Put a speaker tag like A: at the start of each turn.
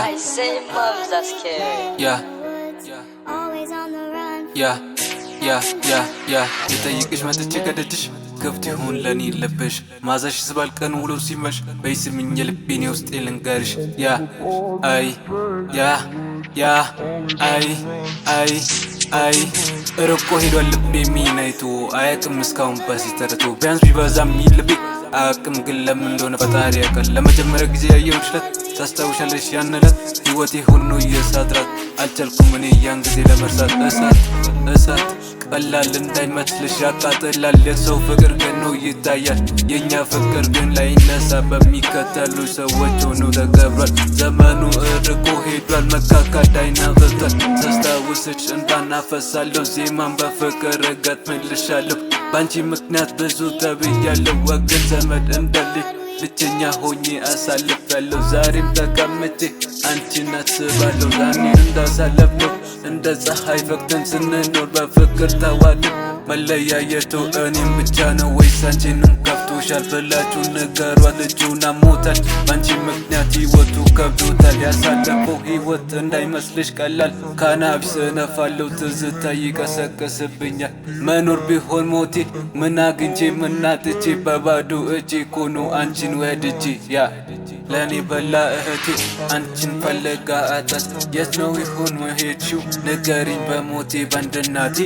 A: I say moms are scared.
B: ልጠይቅሽ መጥቼ ከደጅሽ ክፍት ይሁን ለኔ ልብሽ ማዛሽ ስባል ቀን ውሎ ሲመሽ በይስምኝ ልቤን ውስጥ ልንገርሽ አይ ርቆ ሄዷል ልቤ ሚናይቱ አያቅም እስካሁን በሲተርቱ ቢያንስ ቢበዛም ልቤ አቅም ግን ለምን እንደሆነ ፈጣሪ ያውቃል። ለመጀመሪያ ጊዜ ያየሁሽ ዕለት ታስታውሻለሽ? ያን ዕለት ሕይወቴ ሆኖ እየሳትራት አልቻልኩም እኔ ያን ጊዜ ለመርሳት። እሳት ቀላል እንዳይመስልሽ ያቃጥላል። የሰው ፍቅር ገኖ ይታያል፣ የእኛ ፍቅር ግን ላይነሳ በሚከተሉ ሰዎች ሆኖ ተገብሯል። ዘመኑ ርቆ ሄዷል፣ መካካድ አይናፈቷል። ሳስታውስሽ እንዳናፈሳለሁ ዜማን በፍቅር እገጥምልሻለሁ። ባንቺ ምክንያት ብዙ ተብያለሁ፣ ወገን ዘመድ እንደልኝ ብቸኛ ሆኜ አሳልፌያለሁ። ዛሬም ተቀምጬ አንቺን አስባለሁ። ዛኔ እንዳሳለፍነው እንደ ፀሐይ ፈክተን ስንኖር በፍቅር ተዋደን መለያየቱ እኔም ብቻ ነው ወይስ አንቺንም ከፍቶሻል ብላችሁ ንገሯት። ልጁን አሞታል፣ ባንቺ ምክንያት ሕይወቱ ከብዶታል። ያሳለፈው ሕይወት እንዳይመስልሽ ቀላል ካናቢስ እነፋለሁ፣ ትዝታ ይቀሰቅስብኛል። መኖር ቢሆን ሞቴ ምን አግኝቼ ምን አጥቼ በባዶ እጄ ኮኖ አንቺን ወድጄ ለኔ በላ እህቴ አንቺን ፈለጋ አጣት የት ነው ይሆን መሄድሽው? ንገሪኝ በሞቴ ባንድናቴ